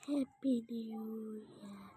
Happy new year.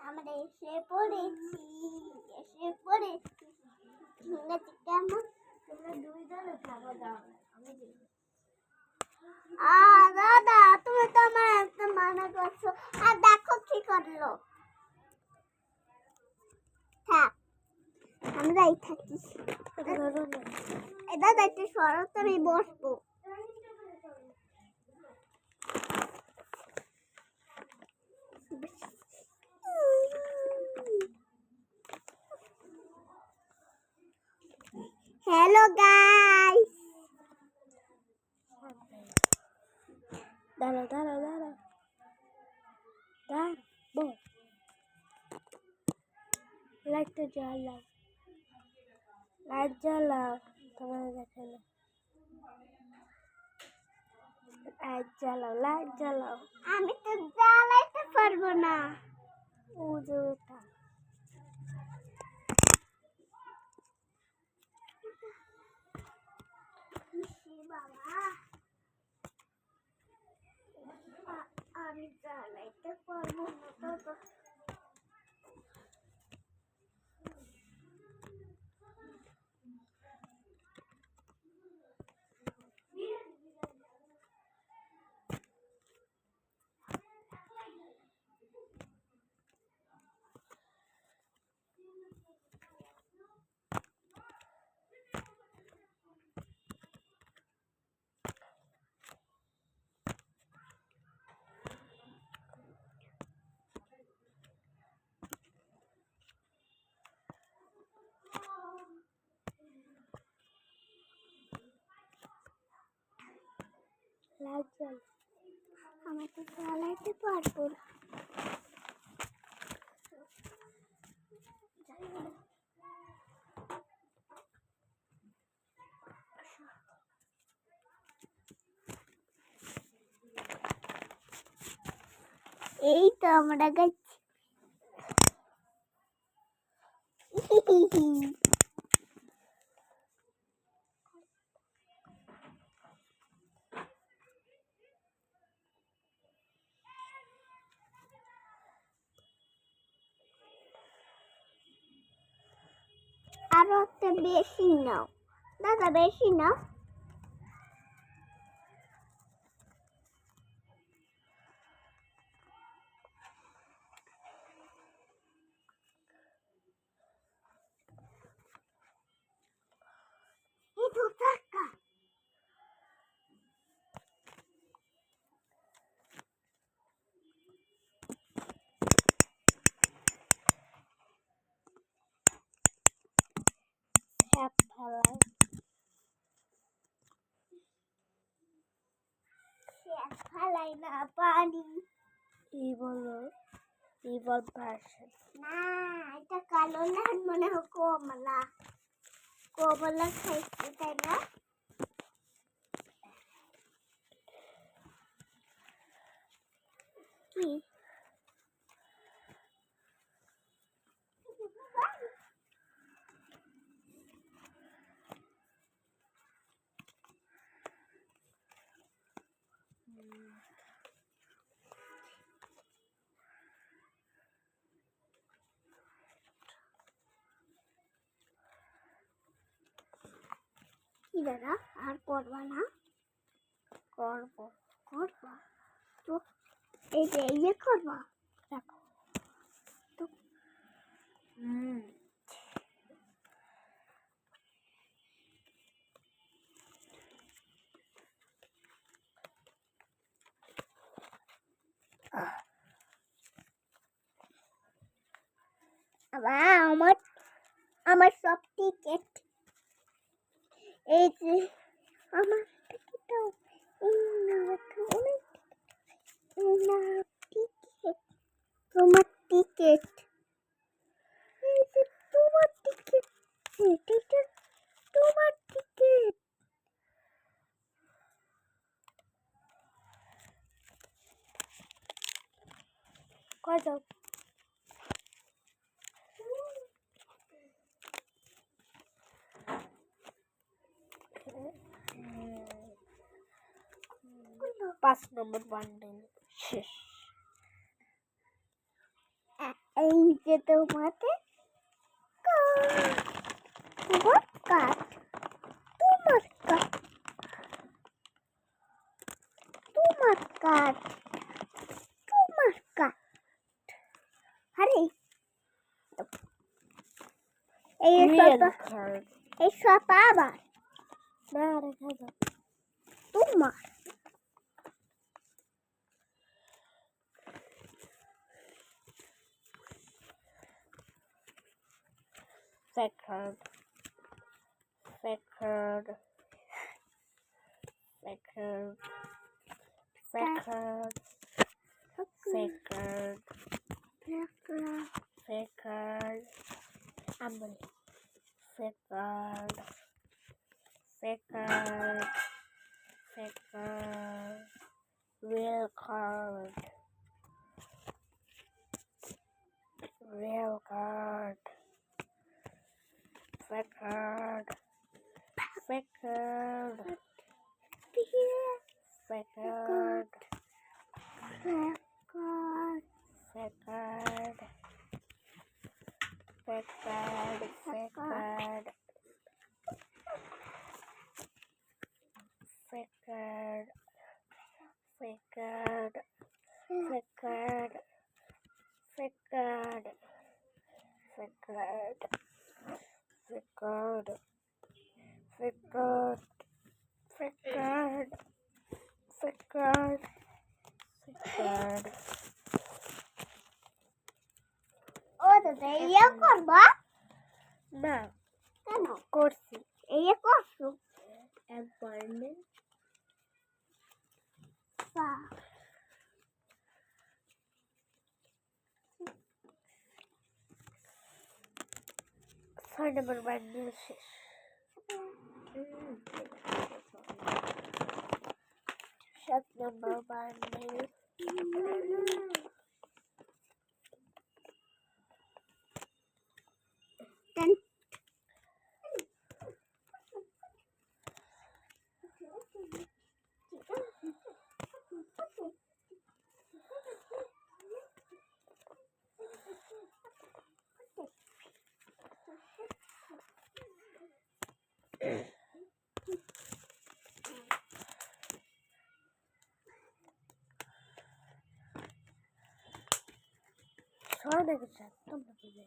আমরা এসে পড়েছি ইংরেজি কেমন তোমরা দুই দলে খাওয়া দাও দাদা তুমি তো আমার একটা মানা করছো আর দেখো কি করলো থাক আমরাই থাকি দাদা একটু শরৎ আমি বসবো Hello guys. দাঁড়া বল লাইটটা জ্বালাও তোমার দেখে না লাইট জ্বালাও আমি তো জ্বালাইতে পারবো না ওটা বাবা আমি জ্বালাইতে পারবো না বাবা লাইট জ্বাল আমি তো জ্বালাইতে পারবো না এই তো আমরা গেছি আরো একটা বেশি নাও দাদা বেশি নাও ফালাই না পানি ইবল ভার্সন না এটা কালো না মনে হয় কমলা খাইছি তাই না কি কি দাদা আর করবা না? করবো। করবা তো এই যে করবা দেখো। তো আমার আমার সব টিকেট এই যে আমার টিকেটটাও এই না টিকেট তোমার টিকেট এই যে তোমার টিকেট টিকেট তোমার টিকেট কয় যাও। পাঁচ নম্বর বান্ডেল শেষ। এই যে তোমাকে তোমার কাজ তোমার কাজ তোমার কাজ তোমার কাজ আরে এই রিয়েল সব কার্ড। এই সব আবার না রেখে দাও। তোমার Fake card. Fake card. Fake card. Fake card. Fake card. Fake card. Amber. Fake card. Fake card. Fake card. Real card. Real card. Fake card. Fake card. Fake card. Fake card. Fake card. Fake card. Fake card. Fake card. Fake card. Fake card. Fake card. Fake card. Fake card. Fake card. Fake card. Fake card. ও দাদা ইয়ে করবা না কেন করছি ইয়ে করছো এক bundle বাহ ছয় নম্বর বান্ডেল শেষ। সাত নম্বর বান্ডেল ছয় নাকি সাত তোমরা বুঝে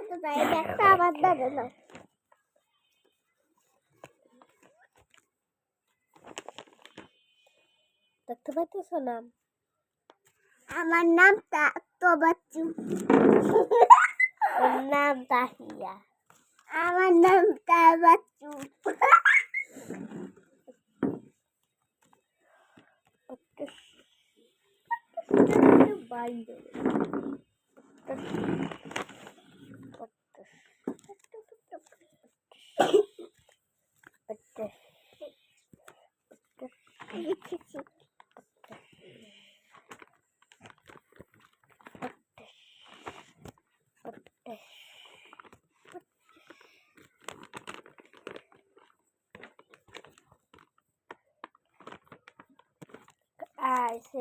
দাদা এই একটা আবার দাদা দাও দেখতে পাইতেছো নাম? আমার নাম তো বাচ্চু ওর নাম তাহিয়া। আমার নাম বাচ্চু বান্ডেল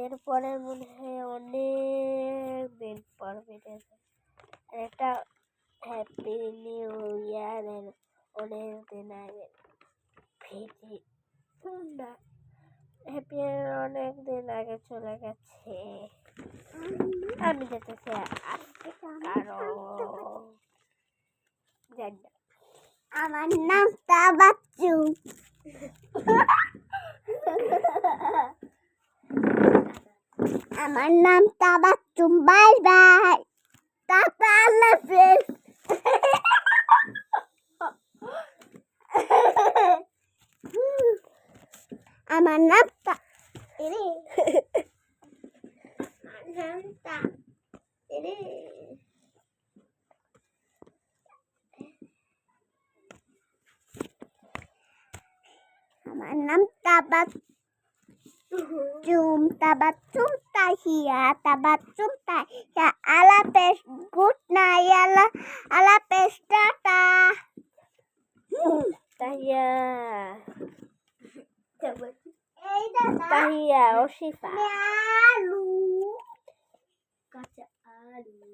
এরপরে মনে হয় অনেক দিন পর বেড়েছে। আর এটা হ্যাপি নিউ ইয়ারের অনেক দিন আগে ভিডি না হ্যাপি ইয়ার অনেক দিন আগে চলে গেছে। আমি যেতেছি আজকে কারণ জানি না। আমার নামটা বাচ্চু। আমার নামটা বাচ্চু। বাই বাই, টাটা, আল্লাহ হাফেজ। আমার নামটা এরে নামটা এরে আমার নামটা বাচ্চুম tabatum tahia tabatum tahia ala pes good night ala pes tata Tahiya এই দাদা তাহিয়া ও শিফা আলু কাঁচা আলু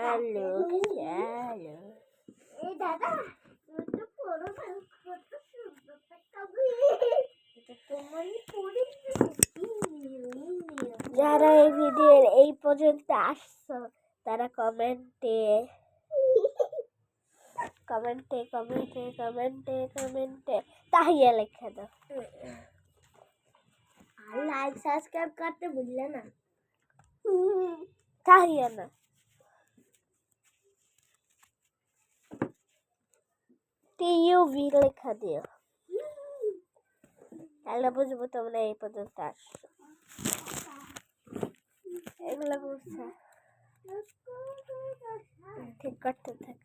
আলু আলু এই দাদা তো পুরো কত সুন্দর দেখাবি এটা তোমারই পড়ে যারা এই ভিডিওর এই পর্যন্ত আসছো তারা কমেন্টে কমেন্টে কমেন্টে কমেন্টে কমেন্টে তাহিয়া লেখা দাও আর লাইক সাবস্ক্রাইব করতে ভুললে না তাহিয়া না টিইউভি লেখা দিও তাহলে বুঝবো তোমরা এই পর্যন্ত আসছো এগুলো বুঝছো ঠিক করতে থাক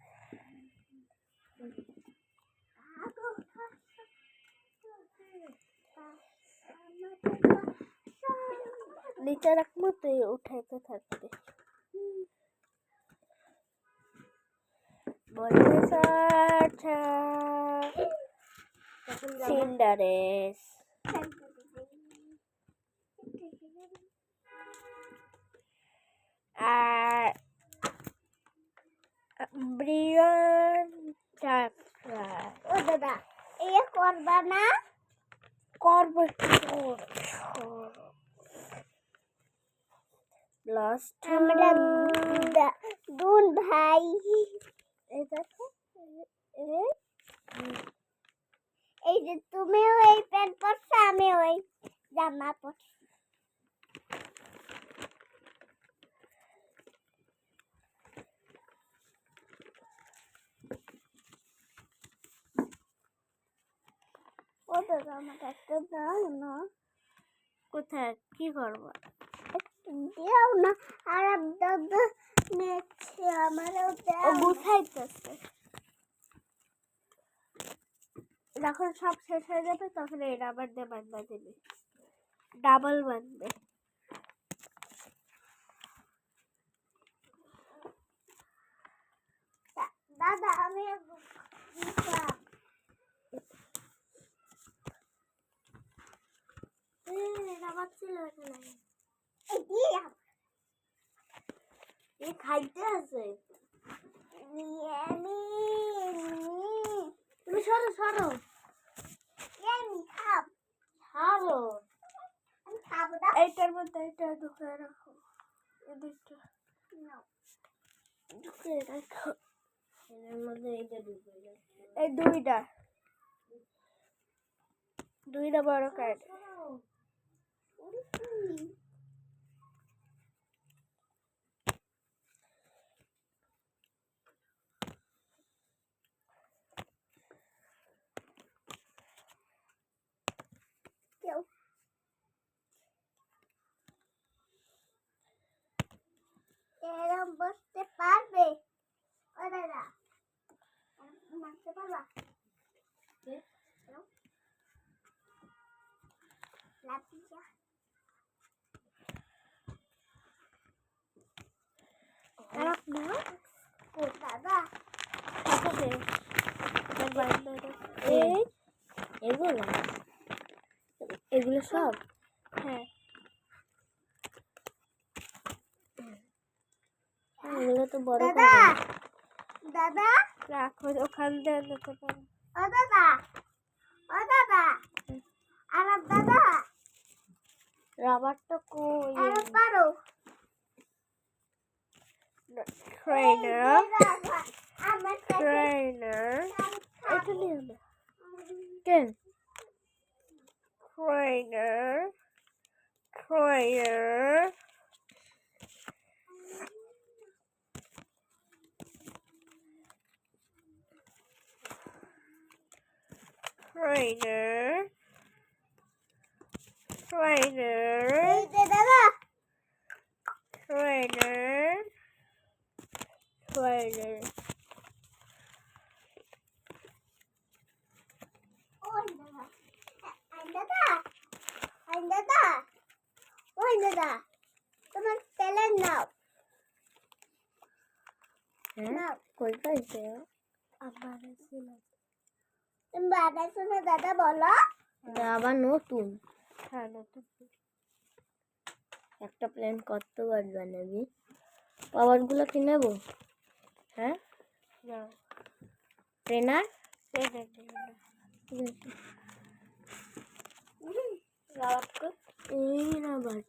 নিচে রাখবো তুই উঠাইতে থাকবে বলে সিন্ডারেস আর ব্রিয়ন চাকরা ও দাদা এই করবা না করবো লাস্ট আমরা দুন ভাই এই দেখো এই যে তুমিও এই প্যান্ট পরছো আমি ওই জামা পরছি ও দাদা আমাকে একটা দাও না কোথায় কি করবো দাও না আর দাদা নেছে আমারও ও দাও গুছাইতেছে যখন সব শেষ হয়ে যাবে তখন এই রাবার দিয়ে বাঁধবা দিবি ডাবল বাঁধবে দাদা আমি রাবার ছিল এখানে এ খাইতে আছে তুমি সরো সরো আমি খাব ছাড়ো আমি খাবো না এইটার মধ্যে এটা ঢুকে রাখো এদিকটা ঢুকে রাখো এর মধ্যে এইটা ঢুকে যাচ্ছে এই দুইটা বড় কাঠ এরম বসতে পারবে ও দাদা মারতে পারবা লাপিজা রাখ না ও দাদা এগুলো সব হ্যাঁ এগুলো তো বড় দাদা কার্ড। দাদা রাখো ওখান দিয়ে নিতে পারো। ও দাদা ও দাদা আর দাদা রাবারটা কই? আর পারো ট্রেনার আমার কাছে ট্রেনার এটা নিয়ে না কেন? ট্রেনার ট্রেনার trainer, trainer, এই যে দাদা trainer, trainer. ওই দাদা আই দাদা আই দাদা ওই দাদা তোমার তেলের নাও হ্যাঁ নাও কই পাইছে? আমার ছিল তুমি বানাইছো না দাদা বলো এটা আবার নতুন। হ্যাঁ নতুন একটা প্ল্যান কতবার বানাবি? পাওয়ারগুলো কি নেবো? হ্যাঁ না ট্রেনার trainer trainer. ঠিক আছে। রাওয়াত কো এই রাবার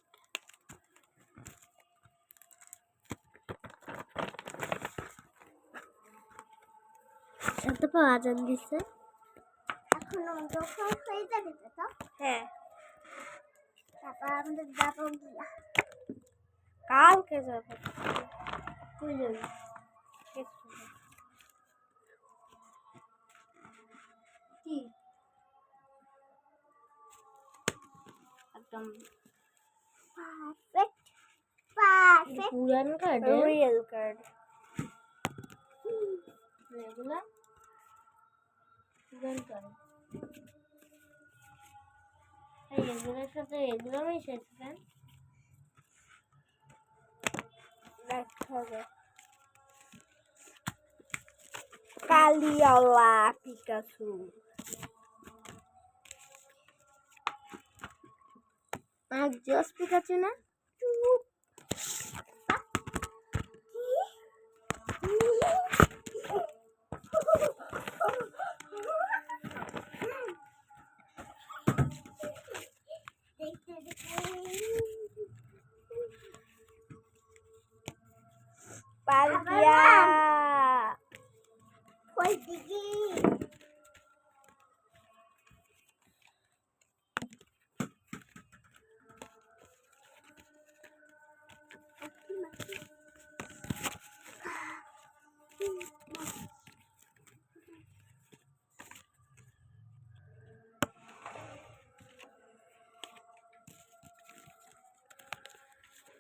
সাথে পা আজান দিছে। এখন যখন হয়ে যাবে তো হ্যাঁ তারপর আমাদের যাবো গিয়া কালকে যাবে কই যাবি? কিছু না। কি একদম পারফেক্ট পারফেক্ট পুরান কার্ড real card এগুলা পুরান কার্ড। এগুলোর সাথে এগুলো মিশেছে। দেখাবে কালিয়ালা পিকাচু আর জস পিকাচু না? পালকিয়া ওই দিকে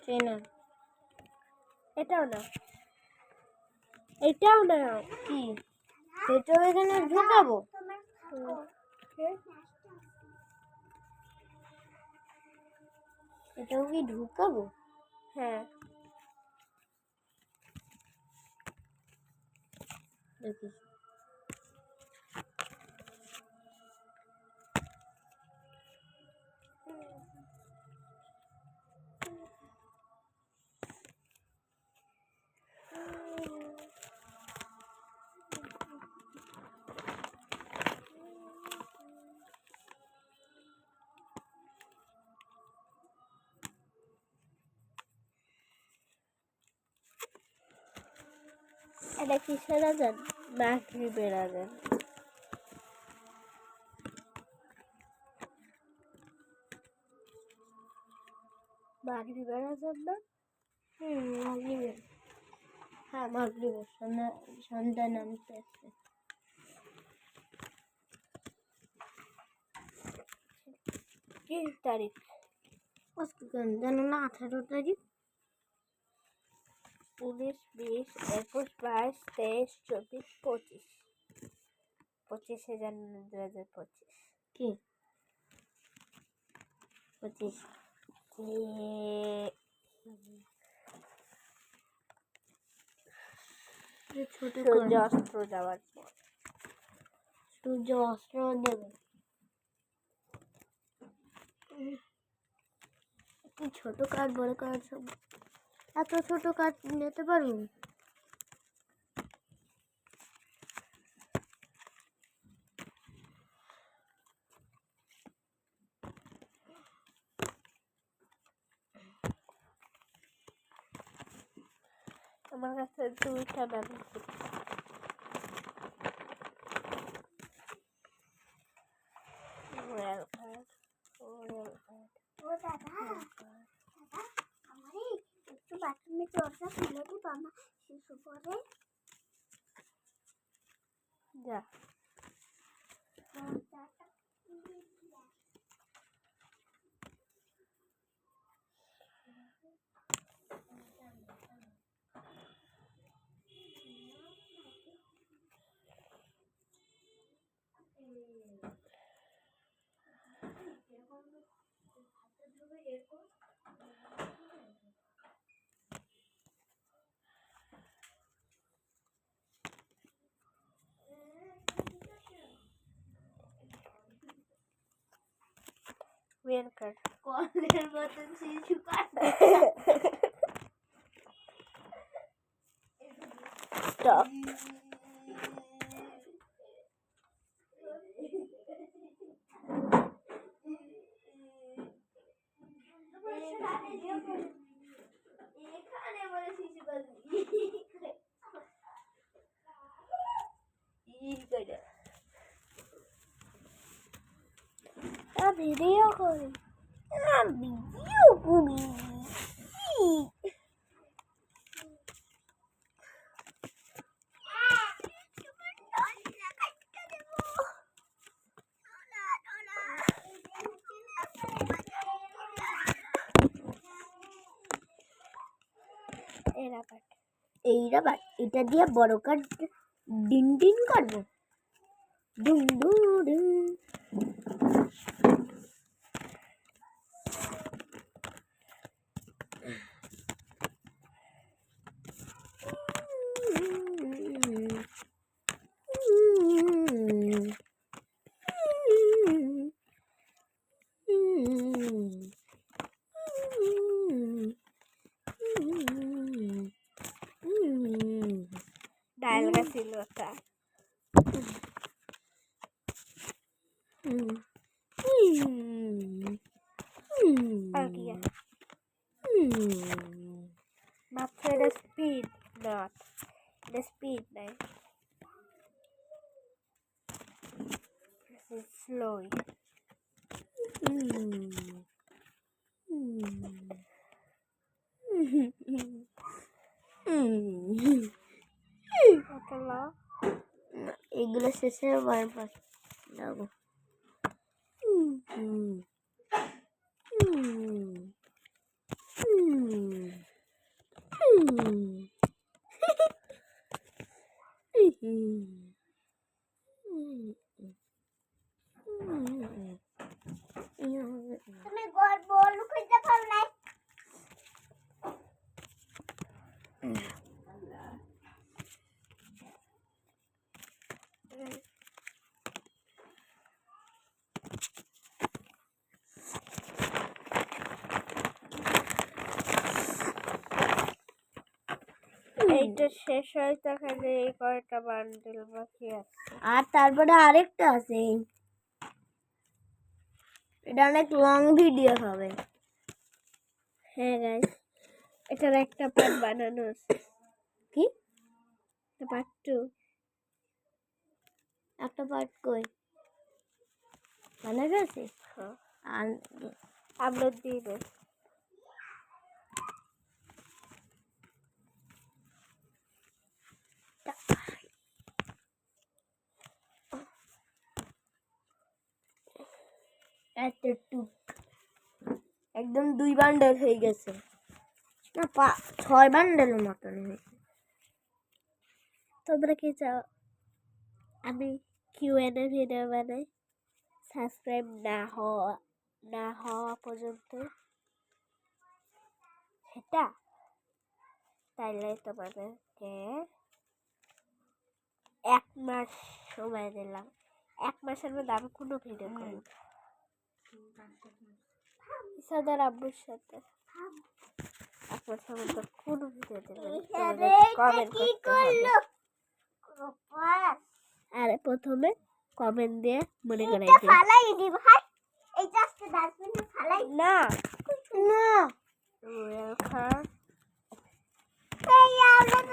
ট্রেনার এটাও না এটাও না কি সেটাও এখানে ঢুকাবো? এটাও কি ঢুকাবো? হ্যাঁ দেখিস এটা কিসের আজান মাগরিবের আজান মাগরিবের আজান না মাগরিবের। হ্যাঁ মাগরিবের সন্ধ্যা নামতে আছে। কি তারিখ আজকে কেন জানো না? 18 তারিখ। 19 20 21 22 23 24 25 25 জানুয়ারি 2025 কি 25? ছোট সূর্য অস্ত যাওয়ার পর সূর্য অস্ত্র দেবে। কি ছোট কাঠ বড় কাঠ সব এত ছোট কাঠ নিতে পারবো? আমার কাছে দুইটা ব্যবহার রয়্যাল কার্ড ও দাদা আমারই একটু বাথরুমে চর্চা ফেলে দিব আমার শিশু পরে যা রয়্যাল কার্ড কলের মতন শিশু কাটা স্টপ এখানে বলে শিশু কাটা ভিডিও করি ভিডিও করি এরা কাট এই রাবার এটা দিয়ে বড় কাঠ ডিন ডিন করবো ডুম ডু ডুম ডায়াল ছিল একটা আর কি মাত্র এটা স্পিড নট এটা স্পিড নাই স্লোই এগুলো শেষে আমার পাশ যাবো তুমি বল খুঁজতে পারো না এইটা শেষ হয় তখন এই কয়টা বান্ডেল বাকি আছে আর তারপরে আরেকটা আছে এটা অনেক লং ভিডিও হবে হ্যাঁ গাইস এটার একটা পার্ট বানানো আছে কি পার্ট 2 একটা পার্ট কই বানা গেছে হ্যাঁ আর আপলোড দিব এতটুক একদম 2 বান্ডেল হয়ে গেছে না 6 বান্ডেলের মতন হয়েছে তোমরা কি চাও আমি কিউএনএ ভিডিও বানাই সাবস্ক্রাইব না হওয়া পর্যন্ত সেটা তাইলে তোমাদেরকে 1 মাস সময় দিলাম 1 মাসের মধ্যে আমি কোনো ভিডিও করি না ইসাদার আব্বুর সাথে 1 মাসের মধ্যে কোনো ভিডিও দেবেন কমেন্ট করতে হবে আরে প্রথমে কমেন্ট দিয়ে মনে করে ফালাই দিব ভাই এই জাস্ট ডাস্টবিনে ফালাই না না ওয়েলকাম এই আমরা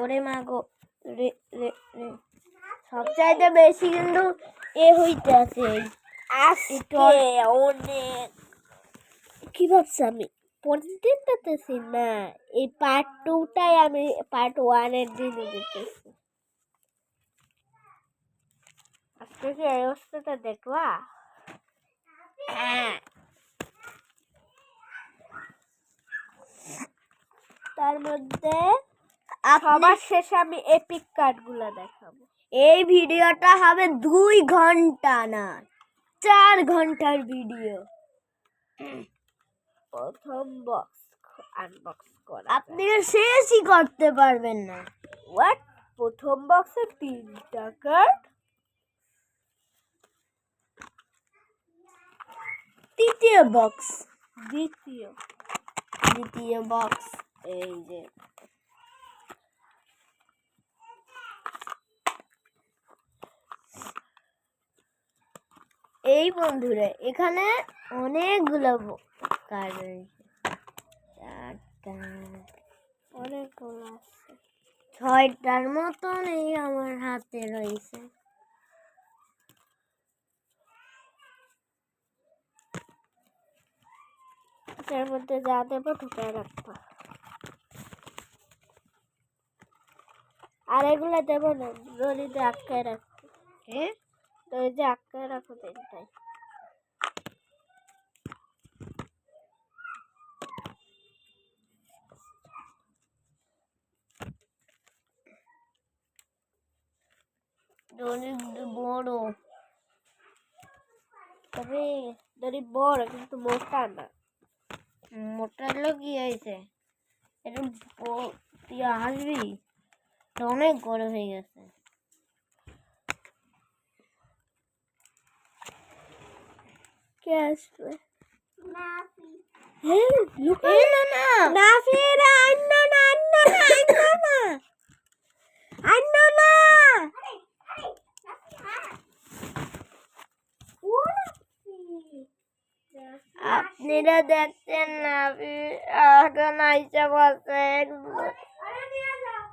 ওরে মা গো, রে রে রে, সবচাইতে বেশি কিন্তু এ হইতে আছে। আজকে অনেক কি ভাবছি আমি পরের দিন দিতেছি না, এই পার্ট 2টাই আমি পার্ট 1-এর দিনে দিতেছি। আজকে কি এই অবস্থাটা দেখবা? তার মধ্যে সবার শেষে আমি এপিক কার্ডগুলো দেখাবো। এই ভিডিওটা হবে 2 ঘন্টা না 4 ঘন্টার ভিডিও। প্রথম বক্স আনবক্স করা, আপনি শেষই করতে পারবেন না। হোয়াট? প্রথম বক্সে 3টা কার্ড, দ্বিতীয় বক্স, দ্বিতীয় বক্স এই যে। এই বন্ধুরা এখানে অনেকগুলো কার্ড রয়েছে, 4টা অনেকগুলো আছে। 6টার মতন এই আমার হাতে রয়েছে। এর মধ্যে যা দেবো ঢুকায় রাখবো, আর এগুলো দেবো না, দড়িতে আটকায় রাখবো। দড়িতে আটকায় রাখো তিনটাই। দড়ি বড়, তবে দড়ি বড় কিন্তু মোটা না। মোটা হলো কি হয়েছে, এটা তুই আসবি, এটা অনেক বড় হয়ে গেছে। কে আসবে? নাফি। এই না না নাফিরা আইনো না, আইনো না, আইনো না, আইনো না। আরে নাফি হ্যাঁ। ও নাফি। আপনারা দেখছেন না, এখন আইসা বলছে আরে নিয়ে যাও।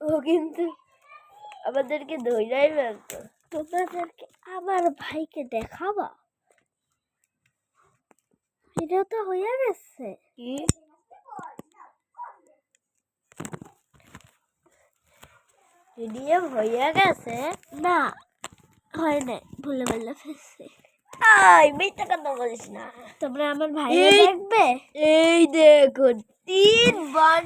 ও কিন্তু আমাদেরকে ধৈর্যই ফেলতো। তোমাদেরকে আমার ভাইকে দেখাবা, ভিডিও তো হয়ে গেছে। কি ভিডিও হয়ে গেছে? না হয় নাই, ভুলে বললে ফেলছে। আই মিথ্যা কথা বলিস না। তোমরা আমার ভাই এই- দেখবে? এই দেখো 3 বার